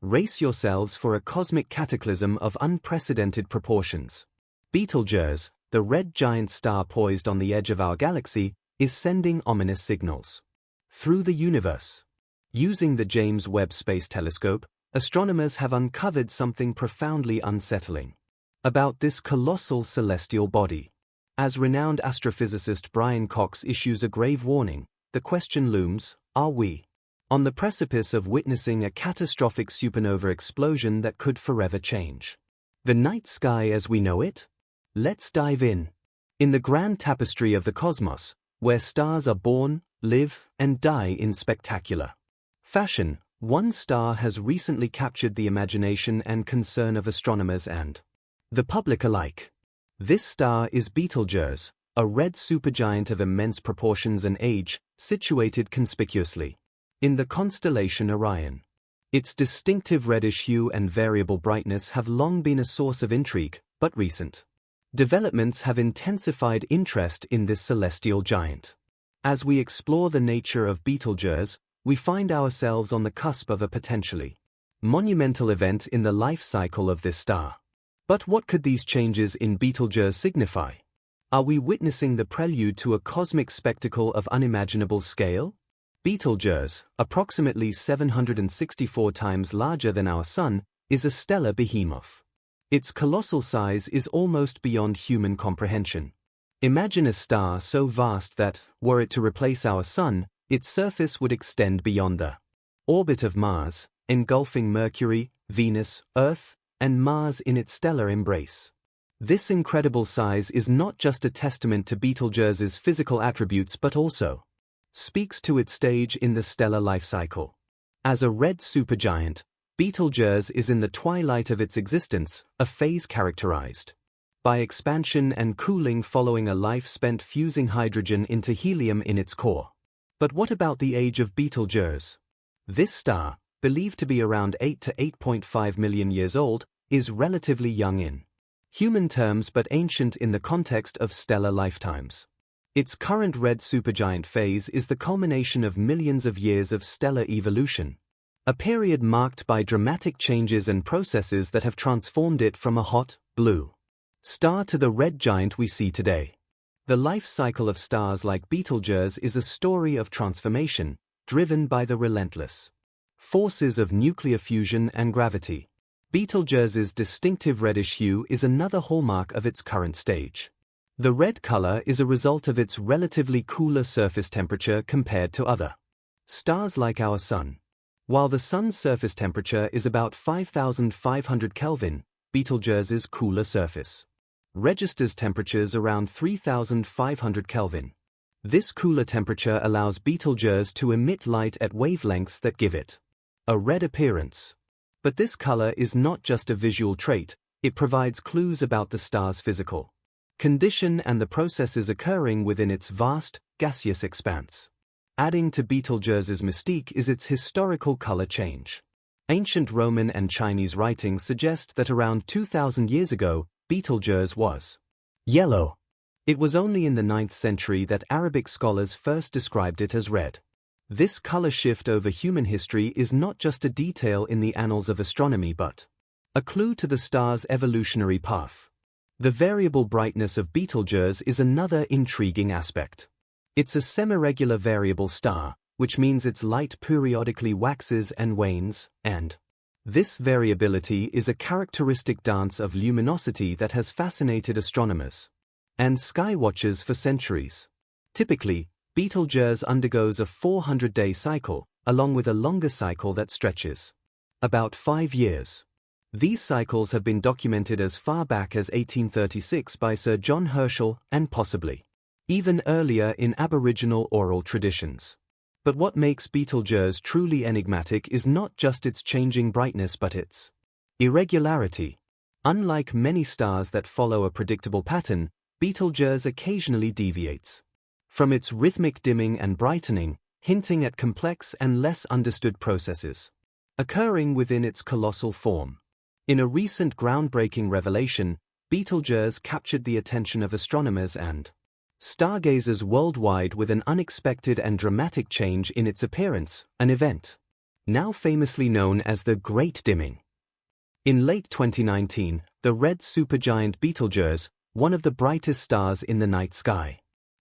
Race yourselves for a cosmic cataclysm of unprecedented proportions. Betelgeuse, the red giant star poised on the edge of our galaxy, is sending ominous signals. Through the universe. Using the James Webb Space Telescope, astronomers have uncovered something profoundly unsettling about this colossal celestial body. As renowned astrophysicist Brian Cox issues a grave warning, the question looms, are we on the precipice of witnessing a catastrophic supernova explosion that could forever change the night sky as we know it? Let's dive in. In the grand tapestry of the cosmos, where stars are born, live, and die in spectacular fashion, one star has recently captured the imagination and concern of astronomers and the public alike. This star is Betelgeuse, a red supergiant of immense proportions and age, situated conspicuously in the constellation Orion. Its distinctive reddish hue and variable brightness have long been a source of intrigue, but recent developments have intensified interest in this celestial giant. As we explore the nature of Betelgeuse, we find ourselves on the cusp of a potentially monumental event in the life cycle of this star. But what could these changes in Betelgeuse signify? Are we witnessing the prelude to a cosmic spectacle of unimaginable scale? Betelgeuse, approximately 764 times larger than our Sun, is a stellar behemoth. Its colossal size is almost beyond human comprehension. Imagine a star so vast that, were it to replace our Sun, its surface would extend beyond the orbit of Mars, engulfing Mercury, Venus, Earth, and Mars in its stellar embrace. This incredible size is not just a testament to Betelgeuse's physical attributes but also speaks to its stage in the stellar life cycle. As a red supergiant, Betelgeuse is in the twilight of its existence, a phase characterized by expansion and cooling following a life spent fusing hydrogen into helium in its core. But what about the age of Betelgeuse? This star, believed to be around 8 to 8.5 million years old, is relatively young in human terms but ancient in the context of stellar lifetimes. Its current red supergiant phase is the culmination of millions of years of stellar evolution, a period marked by dramatic changes and processes that have transformed it from a hot, blue star to the red giant we see today. The life cycle of stars like Betelgeuse is a story of transformation, driven by the relentless forces of nuclear fusion and gravity. Betelgeuse's distinctive reddish hue is another hallmark of its current stage. The red color is a result of its relatively cooler surface temperature compared to other stars like our Sun. While the Sun's surface temperature is about 5,500 Kelvin, Betelgeuse's cooler surface registers temperatures around 3,500 Kelvin. This cooler temperature allows Betelgeuse to emit light at wavelengths that give it a red appearance. But this color is not just a visual trait, it provides clues about the star's physical condition and the processes occurring within its vast, gaseous expanse. Adding to Betelgeuse's mystique is its historical color change. Ancient Roman and Chinese writings suggest that around 2,000 years ago, Betelgeuse was yellow. It was only in the 9th century that Arabic scholars first described it as red. This color shift over human history is not just a detail in the annals of astronomy but a clue to the star's evolutionary path. The variable brightness of Betelgeuse is another intriguing aspect. It's a semi-regular variable star, which means its light periodically waxes and wanes, and this variability is a characteristic dance of luminosity that has fascinated astronomers and sky watchers for centuries. Typically, Betelgeuse undergoes a 400-day cycle, along with a longer cycle that stretches about 5 years. These cycles have been documented as far back as 1836 by Sir John Herschel and possibly even earlier in Aboriginal oral traditions. But what makes Betelgeuse truly enigmatic is not just its changing brightness but its irregularity. Unlike many stars that follow a predictable pattern, Betelgeuse occasionally deviates from its rhythmic dimming and brightening, hinting at complex and less understood processes occurring within its colossal form. In a recent groundbreaking revelation, Betelgeuse captured the attention of astronomers and stargazers worldwide with an unexpected and dramatic change in its appearance, an event now famously known as the Great Dimming. In late 2019, the red supergiant Betelgeuse, one of the brightest stars in the night sky,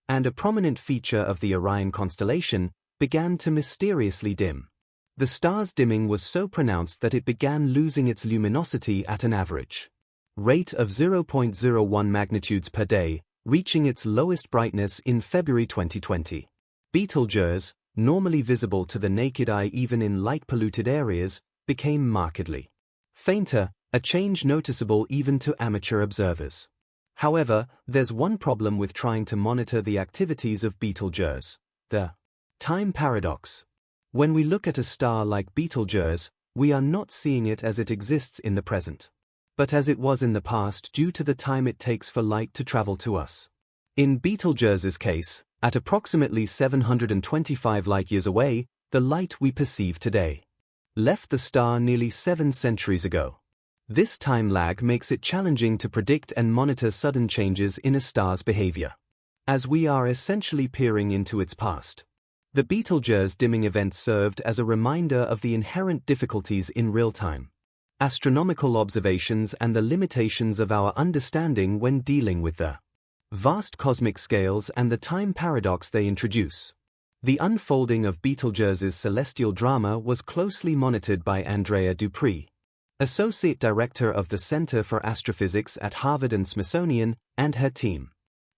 and a prominent feature of the Orion constellation, began to mysteriously dim. The star's dimming was so pronounced that it began losing its luminosity at an average rate of 0.01 magnitudes per day, reaching its lowest brightness in February 2020. Betelgeuse, normally visible to the naked eye even in light-polluted areas, became markedly fainter, a change noticeable even to amateur observers. However, there's one problem with trying to monitor the activities of Betelgeuse: the time paradox. When we look at a star like Betelgeuse, we are not seeing it as it exists in the present, but as it was in the past due to the time it takes for light to travel to us. In Betelgeuse's case, at approximately 725 light-years away, the light we perceive today left the star nearly 7 centuries ago. This time lag makes it challenging to predict and monitor sudden changes in a star's behavior, as we are essentially peering into its past. The Betelgeuse dimming event served as a reminder of the inherent difficulties in real-time astronomical observations and the limitations of our understanding when dealing with the vast cosmic scales and the time paradox they introduce. The unfolding of Betelgeuse's celestial drama was closely monitored by Andrea Dupree, Associate Director of the Center for Astrophysics at Harvard and Smithsonian, and her team.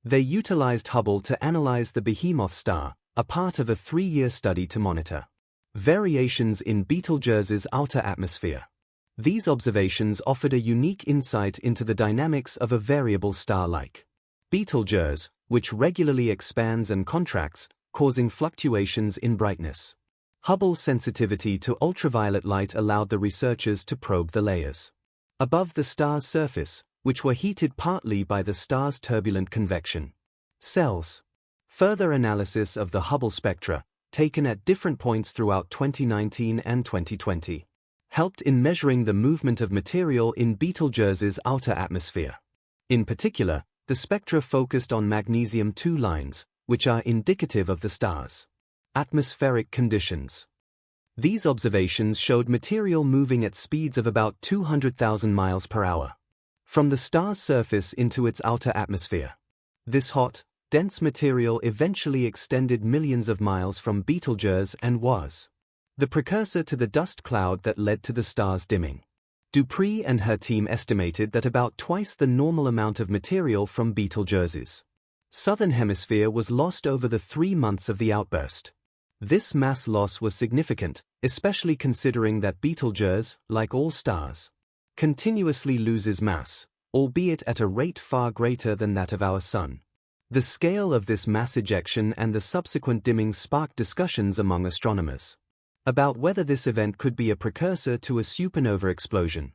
They utilized Hubble to analyze the behemoth star, a part of a 3-year study to monitor variations in Betelgeuse's outer atmosphere. These observations offered a unique insight into the dynamics of a variable star like Betelgeuse, which regularly expands and contracts, causing fluctuations in brightness. Hubble's sensitivity to ultraviolet light allowed the researchers to probe the layers above the star's surface, which were heated partly by the star's turbulent convection cells. Further analysis of the Hubble spectra, taken at different points throughout 2019 and 2020, helped in measuring the movement of material in Betelgeuse's outer atmosphere. In particular, the spectra focused on magnesium-2 lines, which are indicative of the star's atmospheric conditions. These observations showed material moving at speeds of about 200,000 miles per hour from the star's surface into its outer atmosphere. This hot, dense material eventually extended millions of miles from Betelgeuse and was the precursor to the dust cloud that led to the star's dimming. Dupree and her team estimated that about twice the normal amount of material from Betelgeuse's southern hemisphere was lost over the 3 months of the outburst. This mass loss was significant, especially considering that Betelgeuse, like all stars, continuously loses mass, albeit at a rate far greater than that of our Sun. The scale of this mass ejection and the subsequent dimming sparked discussions among astronomers about whether this event could be a precursor to a supernova explosion.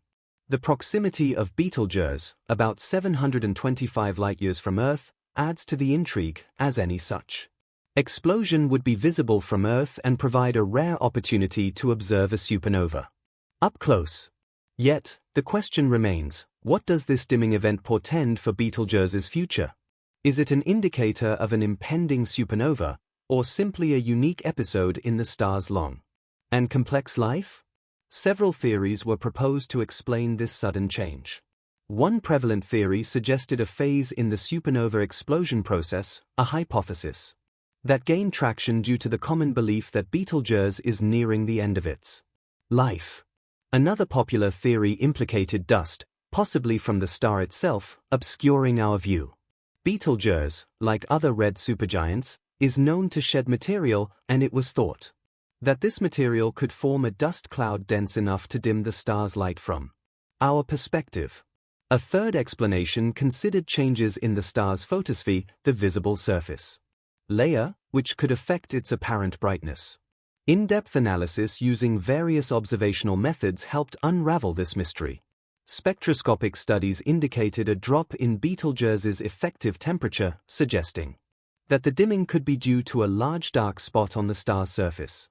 The proximity of Betelgeuse, about 725 light-years from Earth, adds to the intrigue, as any such explosion would be visible from Earth and provide a rare opportunity to observe a supernova up close. Yet, the question remains, what does this dimming event portend for Betelgeuse's future? Is it an indicator of an impending supernova, or simply a unique episode in the star's long and complex life? Several theories were proposed to explain this sudden change. One prevalent theory suggested a phase in the supernova explosion process, a hypothesis that gained traction due to the common belief that Betelgeuse is nearing the end of its life. Another popular theory implicated dust, possibly from the star itself, obscuring our view. Betelgeuse, like other red supergiants, is known to shed material, and it was thought that this material could form a dust cloud dense enough to dim the star's light from our perspective. A third explanation considered changes in the star's photosphere, the visible surface layer, which could affect its apparent brightness. In-depth analysis using various observational methods helped unravel this mystery. Spectroscopic studies indicated a drop in Betelgeuse's effective temperature, suggesting that the dimming could be due to a large dark spot on the star's surface.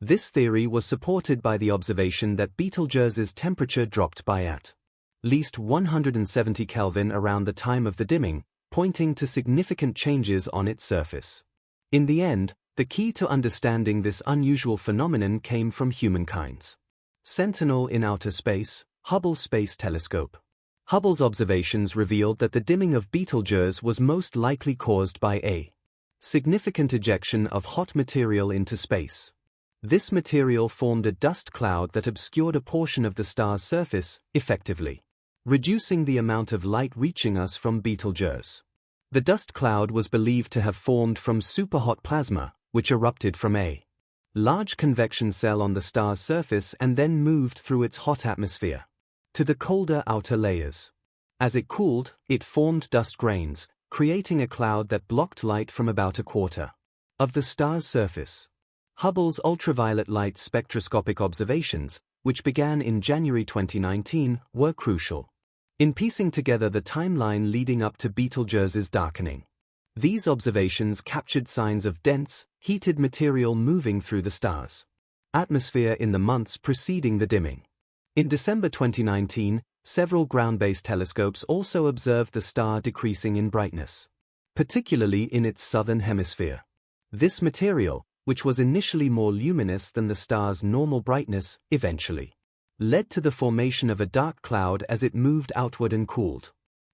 This theory was supported by the observation that Betelgeuse's temperature dropped by at least 170 Kelvin around the time of the dimming, pointing to significant changes on its surface. In the end, The key to understanding this unusual phenomenon came from humankind's Sentinel in outer space, Hubble Space Telescope. Hubble's observations revealed that the dimming of Betelgeuse was most likely caused by a significant ejection of hot material into space. This material formed a dust cloud that obscured a portion of the star's surface, effectively reducing the amount of light reaching us from Betelgeuse. The dust cloud was believed to have formed from superhot plasma, which erupted from a large convection cell on the star's surface and then moved through its hot atmosphere to the colder outer layers. As it cooled, it formed dust grains, creating a cloud that blocked light from about a quarter of the star's surface. Hubble's ultraviolet light spectroscopic observations, which began in January 2019, were crucial in piecing together the timeline leading up to Betelgeuse's darkening. These observations captured signs of dense, heated material moving through the star's atmosphere in the months preceding the dimming. In December 2019, several ground-based telescopes also observed the star decreasing in brightness, particularly in its southern hemisphere. This material, which was initially more luminous than the star's normal brightness, eventually led to the formation of a dark cloud as it moved outward and cooled.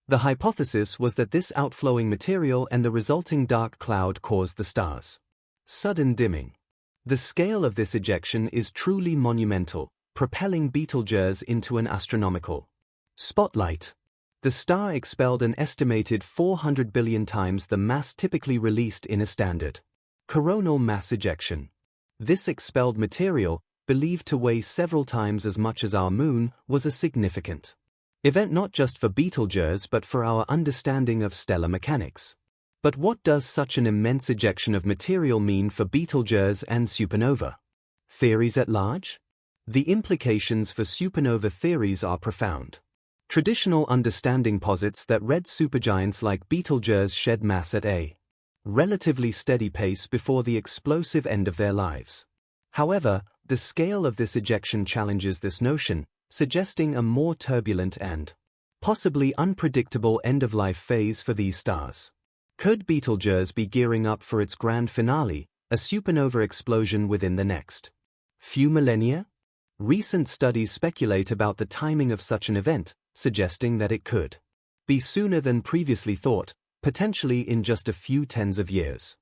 The hypothesis was that this outflowing material and the resulting dark cloud caused the star's sudden dimming. The scale of this ejection is truly monumental, propelling Betelgeuse into an astronomical spotlight. The star expelled an estimated 400 billion times the mass typically released in a standard coronal mass ejection. This expelled material, believed to weigh several times as much as our Moon, was a significant event not just for Betelgeuse but for our understanding of stellar mechanics. But what does such an immense ejection of material mean for Betelgeuse and supernova theories at large? The implications for supernova theories are profound. Traditional understanding posits that red supergiants like Betelgeuse shed mass at a relatively steady pace before the explosive end of their lives. However, the scale of this ejection challenges this notion, suggesting a more turbulent and possibly unpredictable end-of-life phase for these stars. Could Betelgeuse be gearing up for its grand finale, a supernova explosion within the next few millennia? Recent studies speculate about the timing of such an event, suggesting that it could be sooner than previously thought, potentially in just a few tens of years.